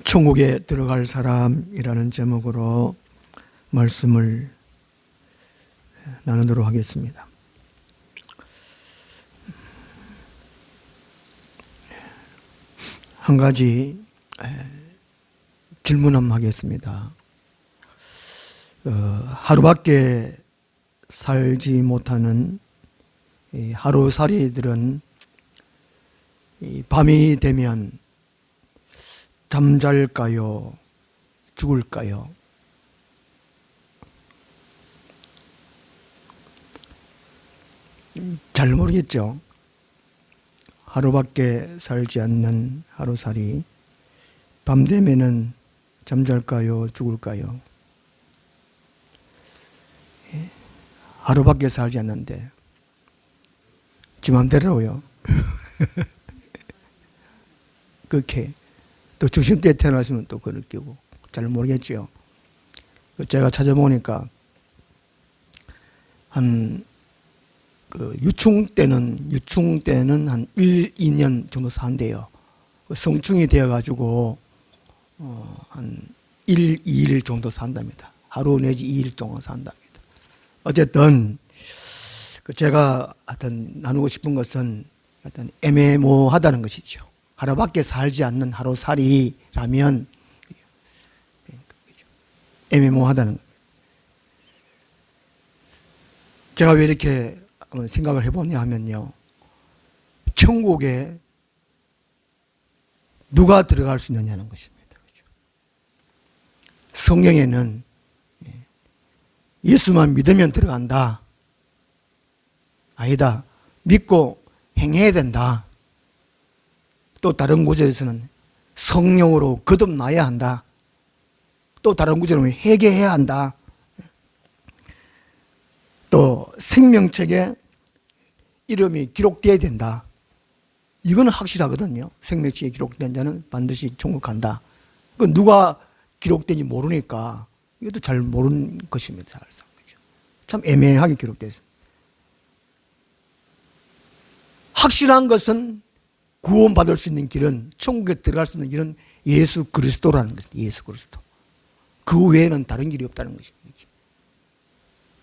천국에 들어갈 사람이라는 제목으로 말씀을 나누도록 하겠습니다. 한 가지 질문 한번 하겠습니다. 하루밖에 살지 못하는 하루살이들은 밤이 되면 잠잘까요? 죽을까요? 잘 모르겠죠. 하루밖에 살지 않는 하루살이, 밤 되면은 잠잘까요? 죽을까요? 하루밖에 살지 않는데 지 맘대로요. 그렇게 또 중심대에 태어나시면 또 그럴 끼고 잘 모르겠지요. 제가 찾아보니까 한 유충 때는 한 1, 2년 정도 산대요. 성충이 되어가지고 한 1, 2일 정도 산답니다. 하루 내지 2일 동안 산답니다. 어쨌든 제가 하여튼 나누고 싶은 것은 하여튼 애매모호하다는 것이죠. 하루밖에 살지 않는 하루살이라면 애매모호하다는 거예요. 제가 왜 이렇게 생각을 해보냐 하면요, 천국에 누가 들어갈 수 있느냐는 것입니다. 성경에는 예수만 믿으면 들어간다, 아니다, 믿고 행해야 된다, 또 다른 구절에서는 성령으로 거듭나야 한다, 또 다른 구절은 회개해야 한다, 또 생명책에 이름이 기록되어야 된다. 이거는 확실하거든요. 생명책에 기록된 자는 반드시 천국 간다. 그 누가 기록된지 모르니까 이것도 잘 모르는 것입니다. 참 애매하게 기록되어 있습니다. 확실한 것은 구원받을 수 있는 길은, 천국에 들어갈 수 있는 길은 예수 그리스도라는 것입니다. 예수 그리스도. 그 외에는 다른 길이 없다는 것입니다.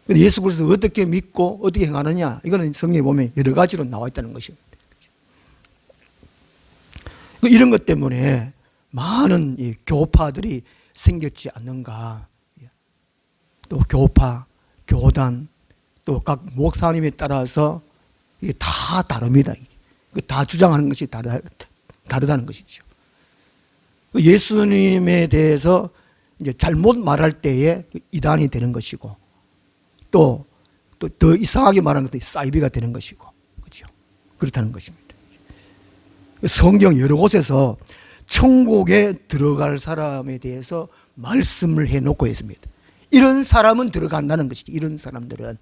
예수 그리스도 어떻게 믿고 어떻게 행하느냐, 이거는 성경에 보면 여러 가지로 나와 있다는 것입니다. 이런 것 때문에 많은 교파들이 생겼지 않는가. 또 교파, 교단, 또 각 목사님에 따라서 이게 다 다릅니다. 다 주장하는 것이 다르다는 것이죠. 예수님에 대해서 이제 잘못 말할 때에 이단이 되는 것이고, 또 더 이상하게 말하는 것도 사이비가 되는 것이고, 그렇죠? 그렇다는 것입니다. 성경 여러 곳에서 천국에 들어갈 사람에 대해서 말씀을 해놓고 있습니다. 이런 사람은 들어간다는 것이죠. 이런 사람들은,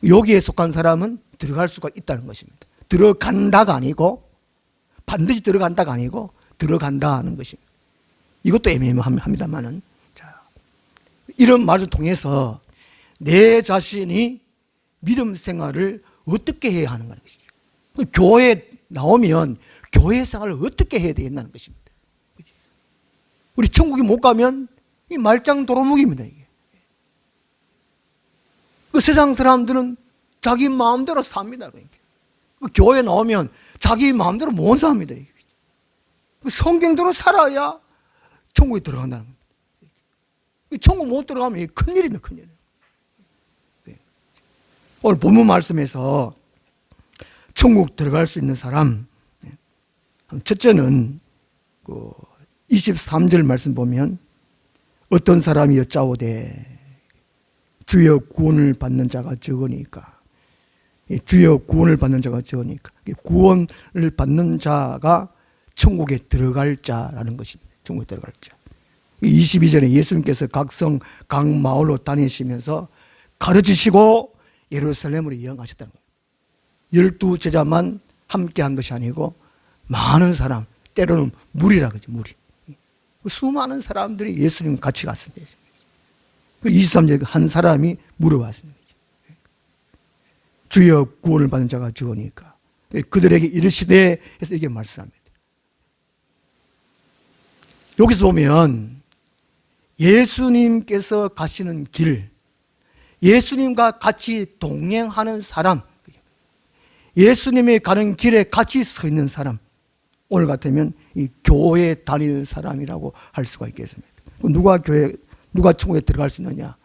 여기에 속한 사람은 들어갈 수가 있다는 것입니다. 들어간다가 아니고, 반드시 들어간다가 아니고 들어간다는 것입니다. 이것도 애매합니다만은, 이런 말을 통해서 내 자신이 믿음 생활을 어떻게 해야 하는 것이죠. 교회에 나오면 교회 생활을 어떻게 해야 되겠다는 것입니다. 우리 천국에 못 가면 이 말짱 도루묵입니다. 이게. 세상 사람들은 자기 마음대로 삽니다. 교회에 나오면 자기 마음대로 못 삽니다. 성경대로 살아야 천국에 들어간다는 겁니다. 천국 못 들어가면 큰일입니다. 큰일. 오늘 본문 말씀에서 천국 들어갈 수 있는 사람, 첫째는 23절 말씀 보면, 어떤 사람이 여짜오되 주여 구원을 받는 자가 적으니까, 주여 구원을 받는 자가 적으니까, 구원을 받는 자가 천국에 들어갈 자라는 것입니다. 천국에 들어갈 자. 22절에 예수님께서 각 성, 각 마을로 다니시면서 가르치시고 예루살렘으로 이행하셨다는 거예요. 12제자만 함께 한 것이 아니고 많은 사람, 때로는 무리라 그러죠. 무리. 수많은 사람들이 예수님 같이 갔습니다. 23절에 한 사람이 물어봤습니다. 주여 구원을 받는 자가 적으니까 그들에게 이르시되 해서 이게 말씀합니다. 여기서 보면 예수님께서 가시는 길, 예수님과 같이 동행하는 사람, 예수님이 가는 길에 같이 서 있는 사람, 오늘 같으면 이 교회에 다니는 사람이라고 할 수가 있겠습니다. 누가 천국에 들어갈 수 있느냐?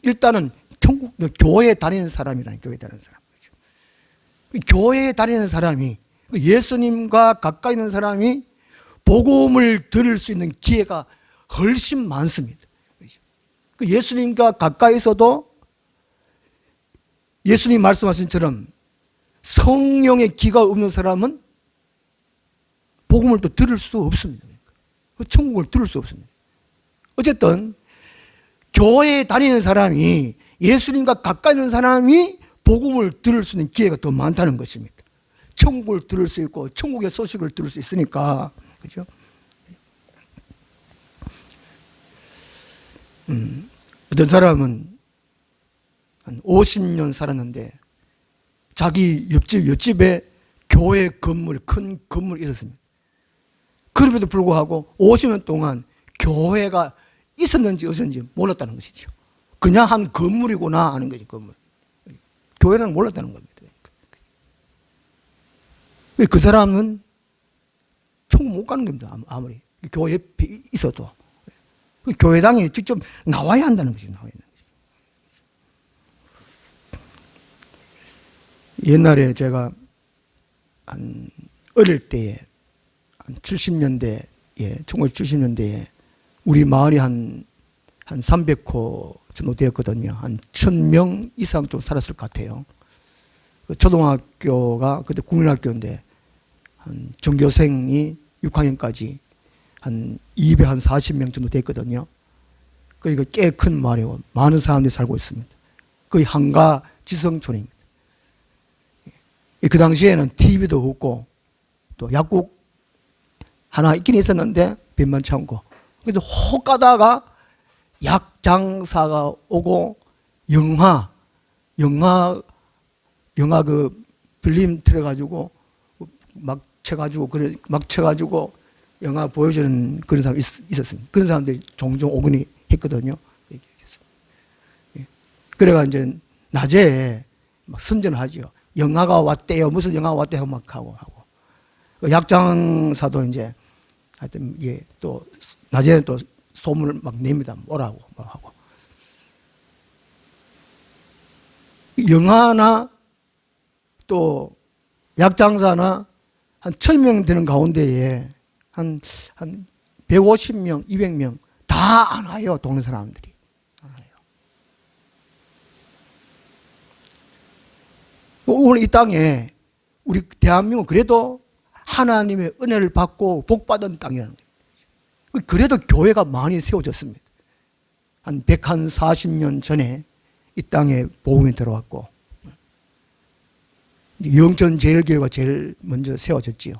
일단은 교회에 다니는 사람이라는, 교회에 다니는 사람. 교회에 다니는 사람이, 예수님과 가까이 있는 사람이 복음을 들을 수 있는 기회가 훨씬 많습니다. 예수님과 가까이 있어도 예수님 말씀하신 것처럼 성령의 기가 없는 사람은 복음을 또 들을 수 없습니다. 천국을 들을 수 없습니다. 어쨌든 교회에 다니는 사람이, 예수님과 가까이 있는 사람이 복음을 들을 수 있는 기회가 더 많다는 것입니다. 천국을 들을 수 있고 천국의 소식을 들을 수 있으니까. 그죠? 어떤 사람은 한 50년 살았는데 자기 옆집에 교회 건물, 큰 건물이 있었습니다. 그럼에도 불구하고 50년 동안 교회가 있었는지 없었는지 몰랐다는 것이죠. 그냥 한 건물이구나 하는 거지, 건물. 교회라는 몰랐다는 겁니다. 그 사람은 천국 못 가는 겁니다. 아무리 교회 옆에 있어도. 그 교회당에 직접 나와야 한다는 것이죠. 나와야 한다는 것이죠. 옛날에 제가 한 어릴 때에 한 70년대에, 1970년대에 우리 마을이 한 300호 정도 되었거든요. 한 1000명 이상 좀 살았을 것 같아요. 그 초등학교가 그때 국민학교인데 한 전교생이 6학년까지 한 240명 정도 됐거든요. 그러니까 꽤 큰 마을이고 많은 사람들이 살고 있습니다. 거의 한가 지성촌입니다. 그 당시에는 TV도 없고 또 약국 하나 있긴 있었는데 빈만치 않고, 그래서 혹 가다가 약 장사가 오고 영화 그 필름 틀어가지고 막 쳐가지고 영화 보여주는 그런 사람이 있었습니다. 그런 사람들이 종종 오거니 했거든요. 그래가 이제 낮에 막 선전을 하죠. 영화가 왔대요. 무슨 영화가 왔대요. 막 하고. 약장사도 이제 하여튼 이게 또 낮에는 또 소문을 막 냅니다. 오라고 막 하고. 영화나 또 약장사나 한 1000명 되는 가운데에 한 150명, 200명 다 안 와요. 동네 사람들이. 안 와요. 오늘 이 땅에 우리 대한민국은 그래도 하나님의 은혜를 받고 복받은 땅이라는 거예요. 그래도 교회가 많이 세워졌습니다. 한 140년 전에 이 땅에 복음이 들어왔고 영전제일교회가 제일 먼저 세워졌지요.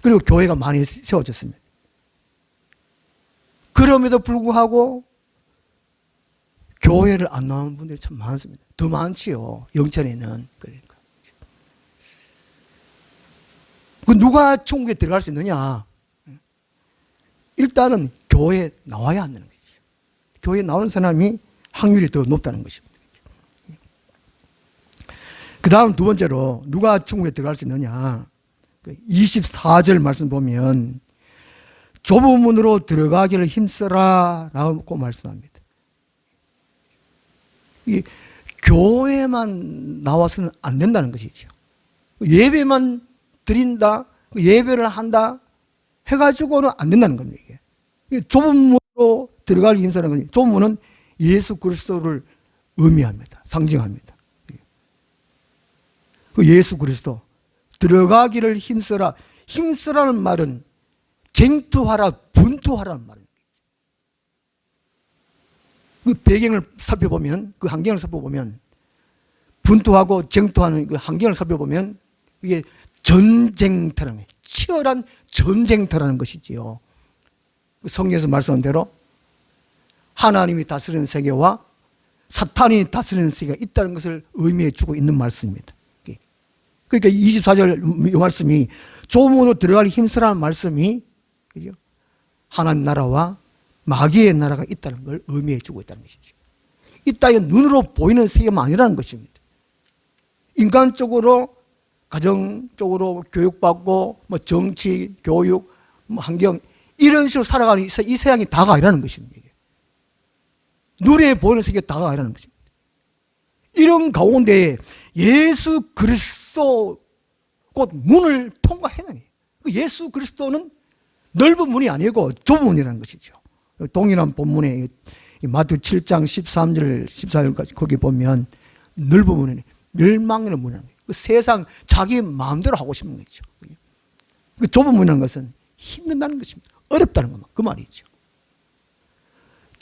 그리고 교회가 많이 세워졌습니다. 그럼에도 불구하고 교회를 안 나오는 분들이 참 많습니다. 더 많지요. 영천에는. 그러니까. 그 누가 천국에 들어갈 수 있느냐? 일단은 교회에 나와야 한다는 거죠. 교회에 나오는 사람이 확률이 더 높다는 것입니다. 그 다음 두 번째로 누가 천국에 들어갈 수 있느냐? 24절 말씀 보면 좁은 문으로 들어가기를 힘쓰라 라고 말씀합니다. 이 교회만 나와서는 안 된다는 것이죠. 예배만 드린다, 예배를 한다 해가지고는 안 된다는 겁니다. 이게 좁은 문으로 들어가기 힘쓰라는 거죠. 좁은 문은 예수 그리스도를 의미합니다. 상징합니다. 그 예수 그리스도 들어가기를 힘쓰라. 힘쓰라는 말은 쟁투하라, 분투하라는 말입니다. 그 배경을 살펴보면, 그 환경을 살펴보면, 분투하고 쟁투하는 그 환경을 살펴보면 이게 전쟁터라는 거예요. 치열한 전쟁터라는 것이지요. 성경에서 말씀한 대로 하나님이 다스리는 세계와 사탄이 다스리는 세계가 있다는 것을 의미해 주고 있는 말씀입니다. 그러니까 24절 이 말씀이 좁은 문으로 들어갈 힘쓰라는 말씀이, 그죠? 하나님 나라와 마귀의 나라가 있다는 걸 의미해 주고 있다는 것이죠. 이 땅은 눈으로 보이는 세계만 아니라는 것입니다. 인간적으로, 가정적으로 교육받고, 정치, 교육, 환경, 이런 식으로 살아가는 이 세상이 다가 아니라는 것입니다. 눈에 보이는 세계가 다가 아니라는 것입니다. 이런 가운데 예수 그리스도 곧 문을 통과해야 해요. 예수 그리스도는 넓은 문이 아니고 좁은 문이라는 것이죠. 동일한 본문에 마태복음 7장 13절 14절까지 거기 보면 넓은 문이네, 멸망의 문이라는 거예요. 그 세상 자기 마음대로 하고 싶은 거죠. 그 좁은 문이라는 것은 힘든다는 것입니다. 어렵다는 것만 그 말이죠.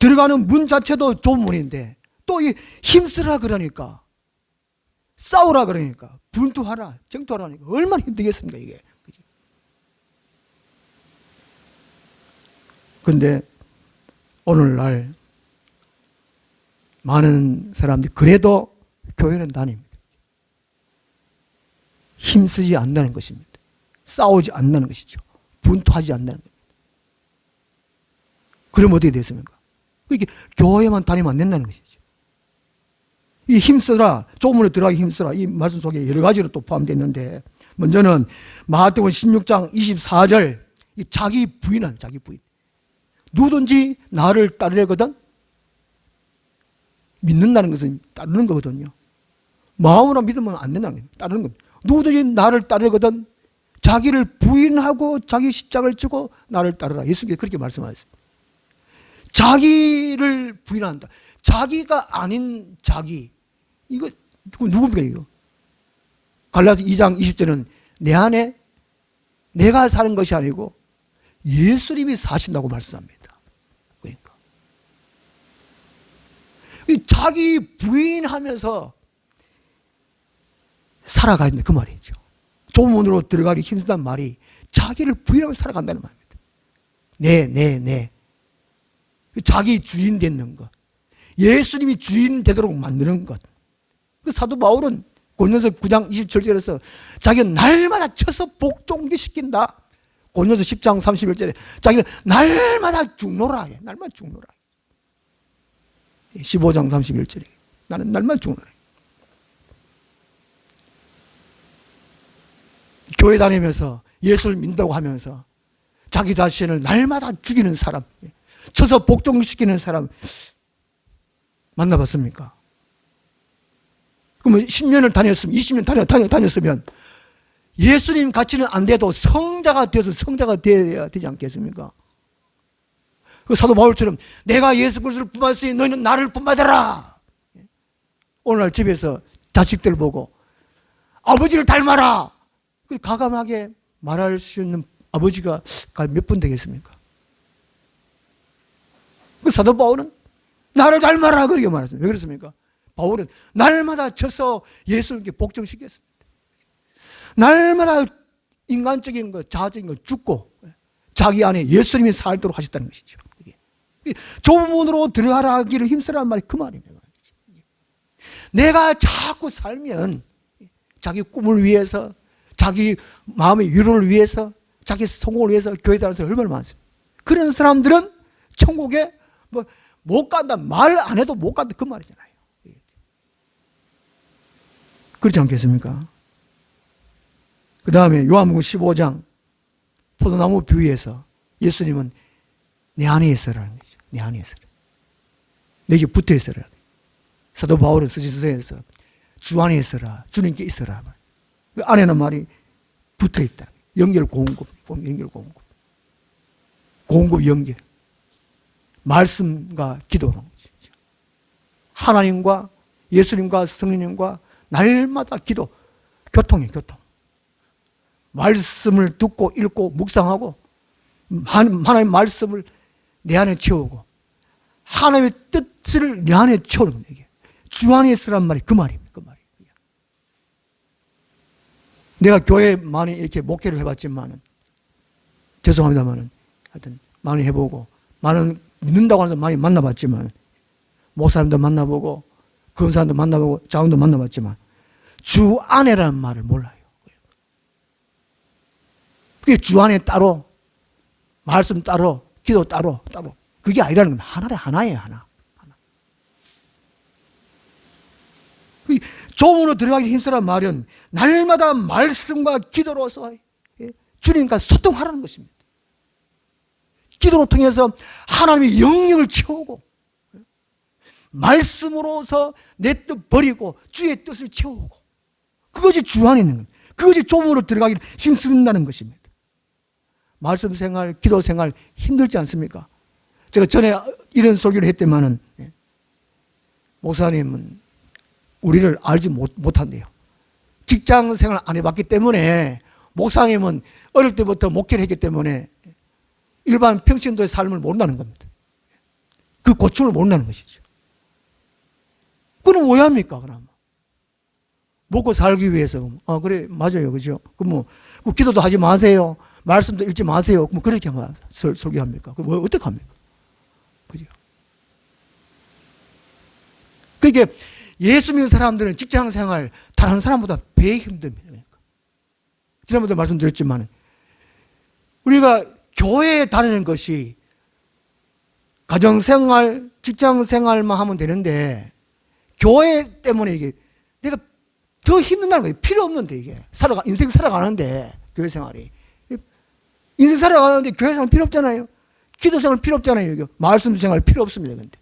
들어가는 문 자체도 좁은 문인데 또 힘쓰라 그러니까, 싸우라 그러니까, 분투하라, 정토하라니까 얼마나 힘들겠습니까 이게. 그런데 오늘날 많은 사람들이 그래도 교회는 다닙니다. 힘쓰지 않는다는 것입니다. 싸우지 않는다는 것이죠. 분투하지 않는다는 겁니다. 그럼 어떻게 됐습니까? 이렇게 교회만 다니면 안 된다는 것이죠. 이 힘쓰라, 좁은 문에 들어가기 힘쓰라, 이 말씀 속에 여러 가지로 또 포함되어 있는데, 먼저는 마태복음 16장 24절, 이 자기 부인하는, 자기 부인. 누구든지 나를 따르려거든, 믿는다는 것은 따르는 거거든요. 마음으로 믿으면 안 된다는 거예요. 따르는 겁니다. 누구든지 나를 따르거든 자기를 부인하고 자기 십자가를 지고 나를 따르라. 예수님께서 그렇게 말씀하셨습니다. 자기를 부인한다. 자기가 아닌 자기. 이거 누굽니까 이거? 갈라디아서 2장 20절은 내 안에 내가 사는 것이 아니고 예수님이 사신다고 말씀합니다. 그러니까 자기 부인하면서 살아가야 된다 그 말이죠. 좁은 문으로 들어가기 힘들다는 말이 자기를 부인하면서 살아간다는 말입니다. 네. 자기 주인 되는 것, 예수님이 주인 되도록 만드는 것. 그 사도 바울은 고린도서 9장 27절에서 자기가 날마다 쳐서 복종시킨다. 고린도서 10장 31절에 자기는 날마다 죽노라. 날마다 죽노라. 15장 31절에 나는 날마다 죽노라. 교회 다니면서 예수를 믿는다고 하면서 자기 자신을 날마다 죽이는 사람, 쳐서 복종시키는 사람 만나봤습니까? 그러면 10년을 다녔으면, 20년 다녔으면 예수님 같이는 안 돼도 성자가 되어서 성자가 되어야 되지 않겠습니까? 그 사도 바울처럼 내가 예수 그리스도를 본받았으니 너희는 나를 본받아라. 오늘날 집에서 자식들 보고 아버지를 닮아라. 가감하게 말할 수 있는 아버지가 몇 분 되겠습니까? 그 사도 바울은 나를 닮아라 그렇게 말했습니다. 왜 그렇습니까? 바울은 날마다 쳐서 예수님께 복종시켰습니다. 날마다 인간적인 것, 자아적인 것 죽고 자기 안에 예수님이 살도록 하셨다는 것이죠. 좁은 문으로 들어가라 하기를 힘쓰라는 말이 그 말입니다. 내가 자꾸 살면 자기 꿈을 위해서, 자기 마음의 위로를 위해서, 자기 성공을 위해서 교회 다니는 사람이 얼마나 많습니까? 그런 사람들은 천국에 못 간다, 말 안 해도 못 간다 그 말이잖아요. 그렇지 않겠습니까? 그 다음에 요한복음 15장 포도나무 비유에서 예수님은 내 안에 있어라는 거죠. 내 안에 있어라. 내게 붙어 있어라. 사도 바울은 스지스서에서 주 안에 있어라, 주님께 있어라. 그 안에는 말이 붙어 있다. 연결 공급, 연결 공급, 공급 연결. 말씀과 기도는 거죠. 하나님과 예수님과 성령님과 날마다 기도, 교통이에요, 교통. 말씀을 듣고 읽고 묵상하고 하나님의 말씀을 내 안에 채우고 하나님의 뜻을 내 안에 채우는 거예요. 주 안에 있으란 말이 그 말입니다. 그 말이에요. 내가 교회 많이 이렇게 목회를 해봤지만은 죄송합니다만은 하여튼 많이 해보고 많은 믿는다고 하는 사람 많이 만나봤지만 목사님도 만나보고 권사님도 만나보고 장로도 만나봤지만 주 안에라는 말을 몰라요. 그게 주 안에 따로 말씀 따로 기도 따로. 그게 아니라는 겁니다. 하나예요, 하나. 조문으로 들어가기 힘쓰란 말은 날마다 말씀과 기도로서 주님과 소통하라는 것입니다. 기도로 통해서 하나님의 영역을 채우고 말씀으로서 내 뜻 버리고 주의 뜻을 채우고 그것이 주 안에 있는 겁니다. 그것이 조문으로 들어가기를 힘쓴다는 것입니다. 말씀 생활, 기도 생활 힘들지 않습니까? 제가 전에 이런 설교를 했더만은 목사님은 우리를 알지 못한대요. 직장 생활 안 해봤기 때문에 목사님은 어릴 때부터 목회를 했기 때문에 일반 평신도의 삶을 모른다는 겁니다. 그 고충을 모른다는 것이죠. 그럼 왜 합니까? 그럼 먹고 살기 위해서 그래 맞아요, 그죠? 그럼 그 기도도 하지 마세요, 말씀도 읽지 마세요. 그럼 그렇게 설교합니까? 그럼 어떻게 합니까? 그죠? 그러니까 예수 믿는 사람들은 직장 생활 다른 사람보다 배 힘듭니다. 그러니까. 지난번에도 말씀드렸지만 우리가 교회에 다니는 것이 가정 생활, 직장 생활만 하면 되는데 교회 때문에 이게 내가 더 힘든다는 거예요. 필요 없는데 이게 인생 살아가는데 교회 생활이 인생 살아가는데 교회 생활 필요 없잖아요. 기도 생활 필요 없잖아요. 이게 말씀 생활 필요 없습니다. 근데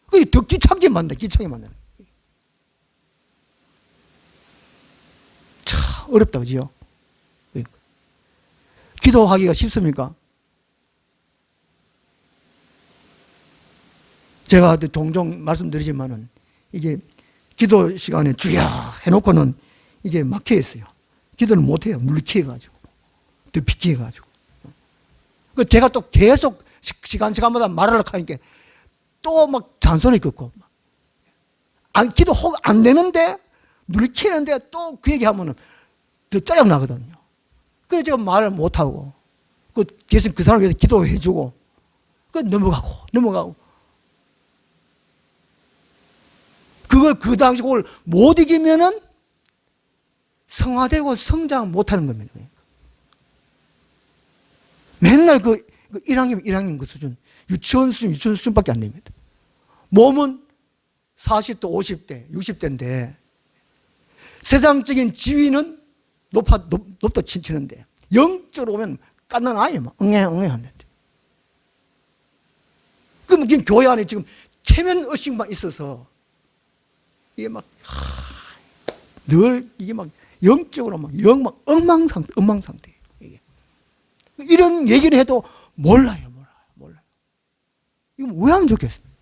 그게 더 귀찮게 만든다. 참 어렵다, 그죠? 기도하기가 쉽습니까? 제가 종종 말씀드리지만은 이게 기도 시간에 주여 해놓고는 이게 막혀 있어요. 기도를 못해요. 물리키해가지고. 더 비키해가지고. 제가 또 계속 시간마다 말하려고 하니까 또 막 잔소리 긋고. 기도 안 되는데, 물리키는데 또 그 얘기하면은 더 짜증나거든요. 그래서 제가 말을 못하고, 그 사람을 위해서 기도해주고, 넘어가고. 그 당시 그걸 못 이기면은 성화되고 성장 못하는 겁니다. 맨날 1학년 그 수준, 유치원 수준밖에 안 됩니다. 몸은 40대, 50대, 60대인데 세상적인 지위는 높다 치는데 영적으로 오면 깐난 아이에 막 엉해합니다. 그럼 지금 교회 안에 지금 체면 의식만 있어서 이게 막 늘 이게 막 영적으로 막 엉망상태예요. 이게. 이런 얘기를 해도 몰라요. 이거 왜 하면 좋겠습니까?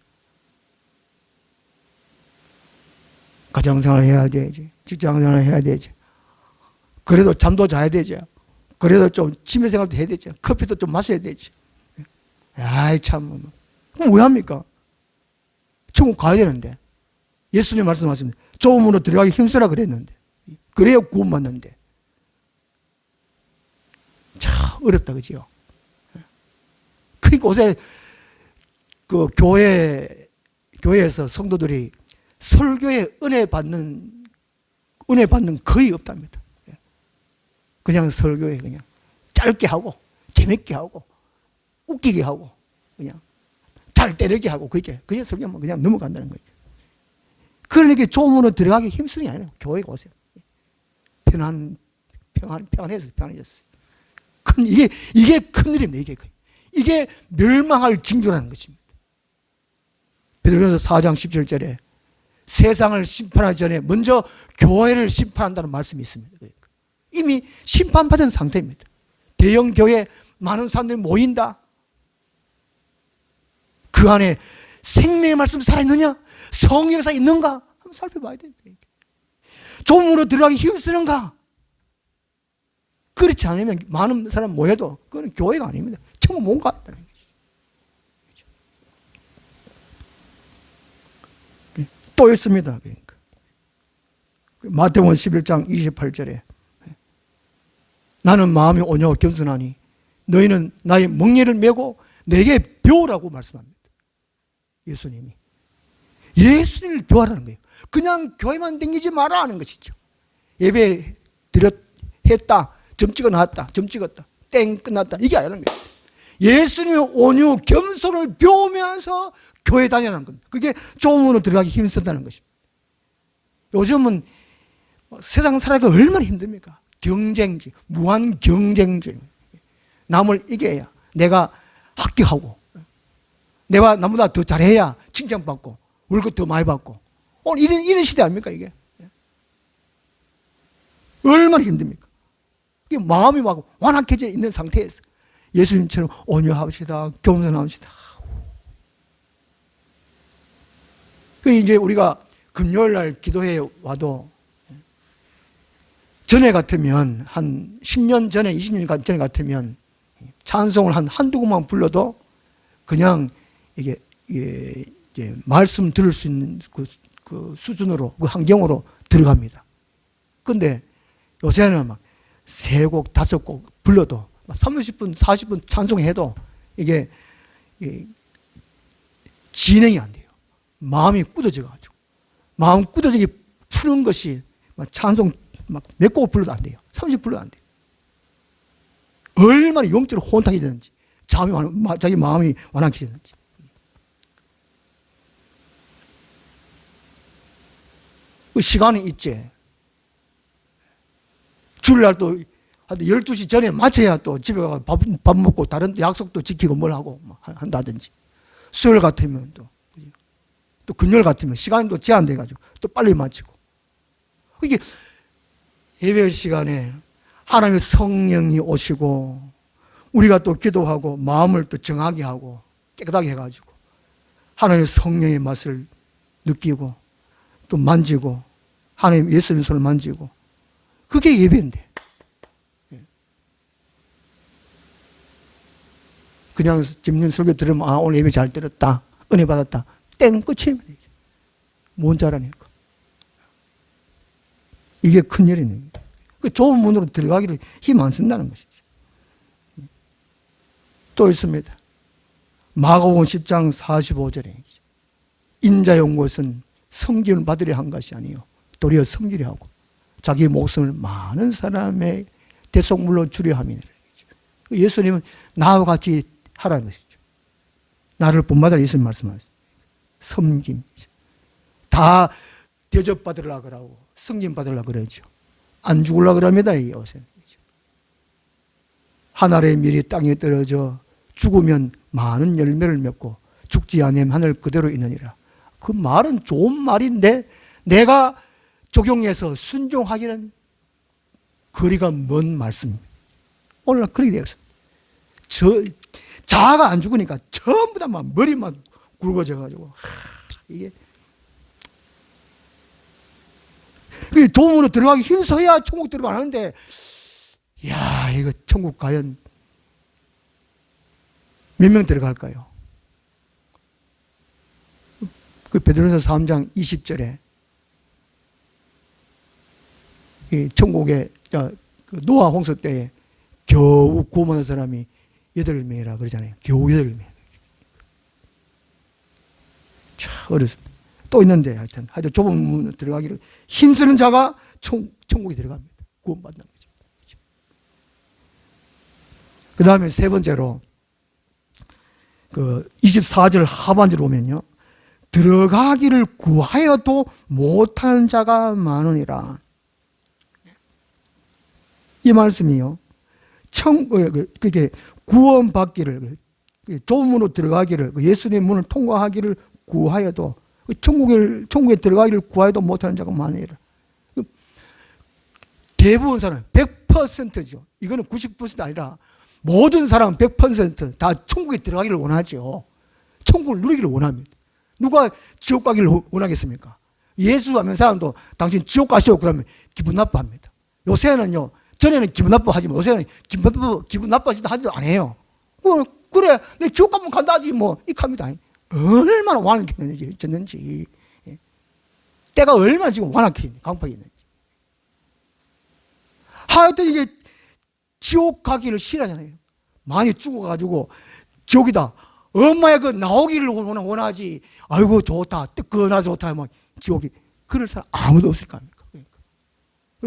가정생활 해야 되지, 직장생활 해야 되지. 그래도 잠도 자야 되죠. 그래도 좀 취미생활도 해야 되죠. 커피도 좀 마셔야 되지. 아이 참, 그럼 왜 합니까? 천국 가야 되는데. 예수님 말씀하십니다. 좁음으로 들어가기 힘쓰라 그랬는데. 그래야 구원받는데. 참 어렵다, 그지요? 그러니까 요새 그 교회에서 성도들이 설교에 은혜 받는 거의 없답니다. 그냥 설교에 그냥 짧게 하고 재밌게 하고 웃기게 하고 그냥 잘 때리게 하고 그게 설교하면 그냥 넘어간다는 거예요. 그러니까 조문으로 들어가기 힘쓰는 게 아니에요. 교회에 오세요. 평안해졌어요. 이게 큰일입니다. 이게 멸망할 징조라는 것입니다. 베드로전서 4장 17절에 세상을 심판하기 전에 먼저 교회를 심판한다는 말씀이 있습니다. 이미 심판받은 상태입니다. 대형 교회 많은 사람들이 모인다. 그 안에 생명의 말씀 살아있느냐? 성령의 역사 있는가? 한번 살펴봐야 됩니다. 조문으로 들어가기 힘쓰는가? 그렇지 않으면 많은 사람 모여도 그건 교회가 아닙니다. 천국 못 간다는 것이죠. 또 있습니다. 그러니까. 마태복음 11장 28절에 나는 마음이 온유하고 겸손하니 너희는 나의 멍에를 메고 내게 배우라고 말씀합니다. 예수님을 배우라는 거예요. 그냥 교회만 다니지 마라 하는 것이죠. 예배 했다, 점 찍어 놨다, 점 찍었다, 땡 끝났다, 이게 아니라는 거예요. 예수님의 온유, 겸손을 배우면서 교회 다니는 겁니다. 그게 조문으로 들어가기 힘쓴다는 것입니다. 요즘은 세상 살아가기 얼마나 힘듭니까? 경쟁주의, 무한 경쟁주의. 남을 이겨야 내가 합격하고, 내가 남보다 더 잘해야 칭찬받고, 월급 더 많이 받고. 오늘 이런 시대 아닙니까, 이게? 얼마나 힘듭니까? 마음이 막 완악해져 있는 상태에서 예수님처럼 온유합시다, 겸손합시다. 이제 우리가 금요일 날 기도회에 와도 전에 같으면 한 10년 전에, 20년 전에 같으면 찬송을 한두 곡만 불러도 그냥 이게 이제 말씀 들을 수 있는 그 수준으로, 그 환경으로 들어갑니다. 근데 요새는 막 3곡, 5곡 불러도 30분, 40분 찬송해도 이게 진행이 안 돼요. 마음이 굳어져가지고. 마음 굳어지게 푸는 것이 찬송 막 몇 곡 불러도 안 돼요. 30 불러도 안 돼요. 얼마나 영적으로 혼탁해졌는지, 자기 마음이 완악해졌는지. 그 시간이 있지. 주일날 또 12시 전에 마쳐야 또 집에 가서 밥 먹고 다른 약속도 지키고 뭘 하고 한다든지. 수요일 같으면 또 금요일 같으면 시간이 또 제한돼가지고 또 빨리 마치고. 이게 예배 시간에 하나님의 성령이 오시고 우리가 또 기도하고 마음을 또 정하게 하고 깨끗하게 해가지고 하나님의 성령의 맛을 느끼고 또 만지고 하나님 예수님의 손을 만지고 그게 예배인데 그냥 집는 설교 들으면 아 오늘 예배 잘 들었다 은혜 받았다 땡 끝이에요. 뭔 잘하니까 이게 큰일이네. 그 좋은 문으로 들어가기를 힘 안 쓴다는 것이죠. 또 있습니다. 마가복음 10장 45절에 인자의 온 것은 섬김을 받으려 한 것이 아니요 도리어 섬기려 하고 자기 목숨을 많은 사람의 대속물로 주려 함이니라. 예수님은 나와 같이 하라는 것이죠. 나를 본받으라 예수님 말씀하셨습니다. 섬김이죠. 다 대접받으려고 그러고 승진받으려고 그러죠. 안 죽으려고 그럽니다. 이 요새는. 한 알의 밀이 땅에 떨어져 죽으면 많은 열매를 맺고 죽지 않으면 하늘 그대로 있느니라. 그 말은 좋은 말인데 내가 적용해서 순종하기는 거리가 먼 말씀입니다. 오늘 그렇게 되었습니다. 자아가 안 죽으니까 전부 다 막 머리만 굵어져가지고 이게 조문으로 들어가기 힘써야 천국 들어가는데 야 이거 천국 과연 몇 명 들어갈까요? 그 베드로전서 3장 20절에 이 천국에 노아 홍수 때에 겨우 구원받은 사람이 8명이라 그러잖아요. 겨우 8명. 참 어렵습니다. 또 있는데 하여튼 좁은 문으로 들어가기를 힘쓰는 자가 천국에 들어갑니다. 구원받는 거죠. 그 다음에 세 번째로 그 24절 하반절 오면요. 들어가기를 구하여도 못하는 자가 많으니라. 이 말씀이요. 그게 구원받기를 좁은 문으로 들어가기를 예수님의 문을 통과하기를 구하여도 천국에 들어가기를 구하여도 못하는 자가 많으니라. 대부분 사람 100%죠. 이거는 90% 아니라 모든 사람 100%다 천국에 들어가기를 원하죠. 천국을 누리기를 원합니다. 누가 지옥 가기를 원하겠습니까? 예수 하면 사람도 당신 지옥 가시오 그러면 기분 나빠합니다. 요새는요. 전에는 기분 나빠하지만 요새는 기분 나빠지도 하지도 안 해요. 그래 내 지옥 가면 간다지 뭐 이렇게 합니다. 얼마나 완악했는지 때가 얼마나 지금 완악해 강팍이 있는지. 하여튼 이게 지옥 가기를 싫어하잖아요. 많이 죽어가지고 지옥이다. 엄마의 그 나오기를 원하지. 아이고 좋다. 뜨거나 좋다. 막 지옥이 그럴 사람 아무도 없을 거 아닙니까? 그러니까.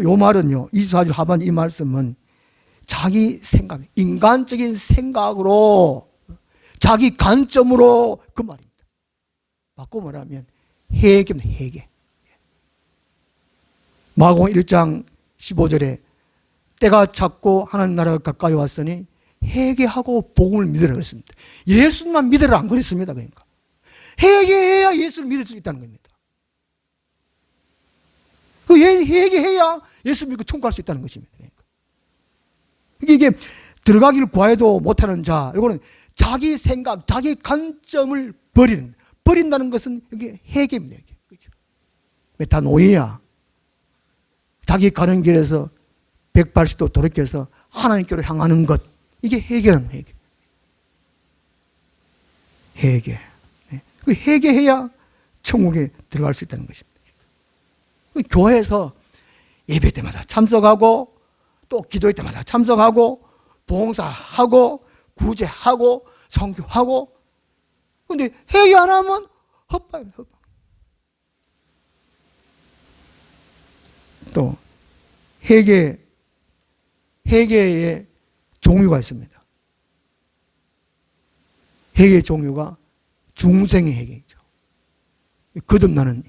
요 말은요. 24절 하반 이 말씀은 자기 생각, 인간적인 생각으로, 자기 관점으로, 그 말입니다. 바꿔 말하면 회개입니다. 회개. 마가복음 1장 15절에 때가 찼고 하나님 나라가 가까이 왔으니 회개하고 복음을 믿으라 그랬습니다. 예수만 믿으라 안 그랬습니다. 그러니까 회개해야 예수를 믿을 수 있다는 겁니다. 회개해야 예수 믿고 천국 갈 수 있다는 것입니다. 그러니까 이게 들어가기를 구해도 못하는 자, 이거는 자기 생각, 자기 관점을 버린다는 것은 이게 회개입니다. 그렇죠? 메타노이아, 자기 가는 길에서 180도 돌이켜서 하나님께로 향하는 것, 이게 회개라는 회개. 회개. 그 회개해야 천국에 들어갈 수 있다는 것입니다. 교회에서 예배 때마다 참석하고 또 기도회 때마다 참석하고 봉사하고 구제하고 선교하고, 근데 회개 안 하면 헛방입니다. 헛방. 또 회개의 종류가 있습니다. 회개의 종류가 중생의 회개이죠. 거듭나는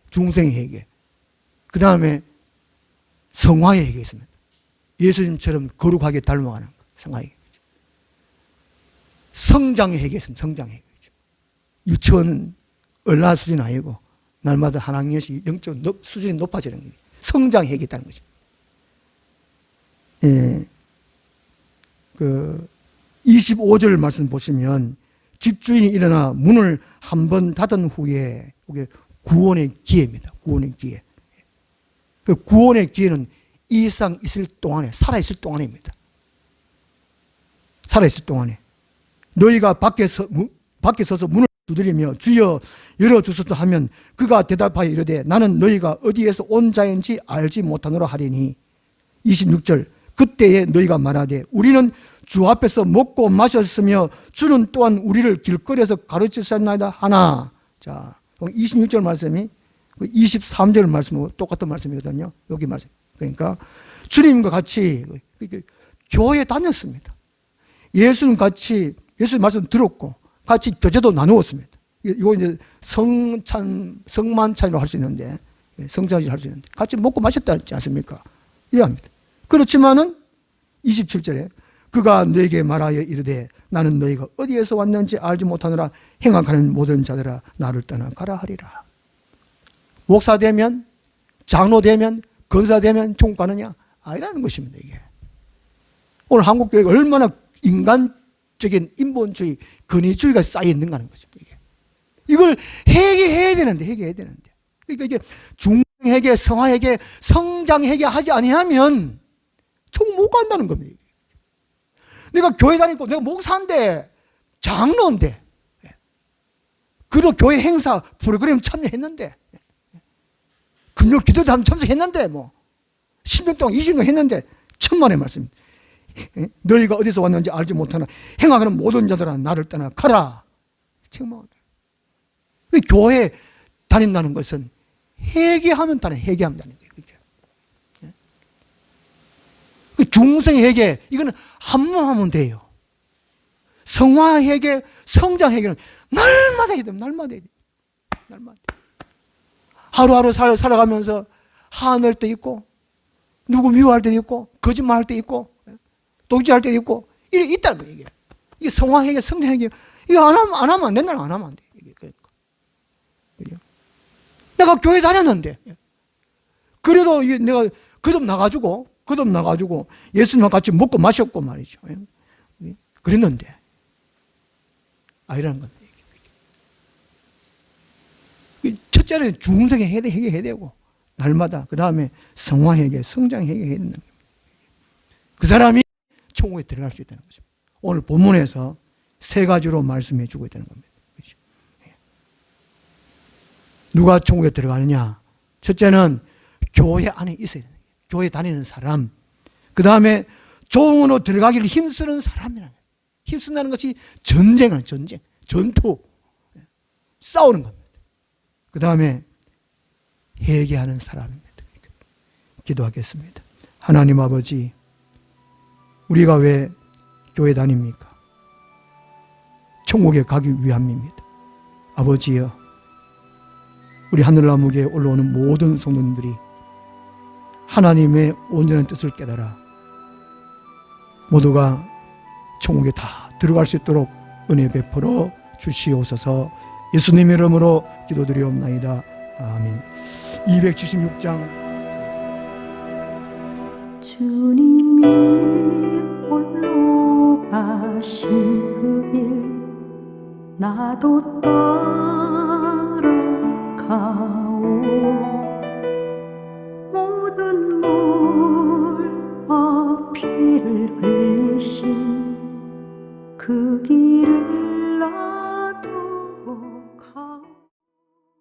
중생의 회개. 그 다음에 성화의 회개가 있습니다. 예수님처럼 거룩하게 닮아가는 성화의 회개죠. 성장의 회개가 있습니다. 성장의 회개죠. 유치원은 얼라 수준 아니고 날마다 한 학년씩 영적 수준이 높아지는 거예요. 성장의 회개가 있다는 거죠. 예, 25절 말씀 보시면 집주인이 일어나 문을 한 번 닫은 후에, 이게 구원의 기회입니다. 구원의 기회. 그 구원의 기회는 이 세상 있을 동안에, 살아있을 동안입니다. 살아있을 동안에. 너희가 밖에 서서 문을 두드리며 주여 열어주소서 하면 그가 대답하여 이르되 나는 너희가 어디에서 온 자인지 알지 못하노라 하리니. 26절 그때에 너희가 말하되 우리는 주 앞에서 먹고 마셨으며 주는 또한 우리를 길거리에서 가르치셨나이다 하나. 자, 26절 말씀이 23절 말씀하고 똑같은 말씀이거든요. 여기 말씀. 그러니까 주님과 같이 교회에 다녔습니다. 예수님 같이 예수님 말씀 들었고 같이 교제도 나누었습니다. 이거 이제 성만찬으로 할 수 있는데, 성찬이라 할 수 있는데 같이 먹고 마셨다 했지 않습니까? 이래합니다. 그렇지만은 27절에 그가 너에게 말하여 이르되 나는 너희가 어디에서 왔는지 알지 못하느라 행악하는 모든 자들아 나를 떠나 가라 하리라. 목사 되면, 장로 되면, 권사 되면 천국 가느냐? 아니라는 것입니다. 이게 오늘 한국 교회가 얼마나 인간적인 인본주의, 권위주의가 쌓여 있는가 하는 것입니다. 이걸 회개해야 되는데, 그러니까 이게 중회개, 성화회개, 성장회개 하지 아니하면 천국 못 간다는 겁니다. 내가 교회 다니고, 내가 목사인데, 장로인데, 그리고 교회 행사 프로그램 참여했는데, 금요 기도도 한번 참석했는데, 10년 동안, 20년 했는데, 천만의 말씀. 너희가 어디서 왔는지 알지 못하나 행하는 모든 자들아 나를 떠나 가라. 책망한다. 교회 다닌다는 것은 회개하면 다는 회개하면 다는 거예요. 그 중생 회개, 이거는 한 번 하면 돼요. 성화 회개, 성장 회개는 날마다 해야 됩니다. 날마다 해야 됩니다. 날마다. 하루하루 살아가면서 화낼 때 있고, 누구 미워할 때 있고, 거짓말할 때 있고, 독재할 때 있고, 이게 있다는 거예요. 이게 성화 회개, 성장 회개, 이거 안 하면 안 된다. 안 하면 안 돼. 내가 교회 다녔는데, 그래도 내가 거듭 나가지고 예수님과 같이 먹고 마셨고 말이죠. 그랬는데, 아니라는 겁니다. 첫째는 중생의 회개해야 되고, 날마다, 그 다음에 성화회개, 성장회개 해야 된다는 겁니다. 그 사람이 천국에 들어갈 수 있다는 거죠. 오늘 본문에서 세 가지로 말씀해 주고 있다는 겁니다. 그렇죠? 누가 천국에 들어가느냐? 첫째는 교회 안에 있어야 되는 거예요. 교회 다니는 사람. 그 다음에 종으로 들어가기를 힘쓰는 사람이라는 거예요. 힘쓴다는 것이 전쟁, 전투, 싸우는 겁니다. 그 다음에 회개하는 사람입니다. 기도하겠습니다. 하나님 아버지, 우리가 왜 교회 다닙니까? 천국에 가기 위함입니다. 아버지여, 우리 하늘나무교에 올라오는 모든 성도님들이 하나님의 온전한 뜻을 깨달아 모두가 천국에 다 들어갈 수 있도록 은혜 베풀어 주시옵소서. 예수님의 이름으로 기도드리옵나이다. 아멘. 276장. 주님이 홀로 가신 그 길 나도 따라가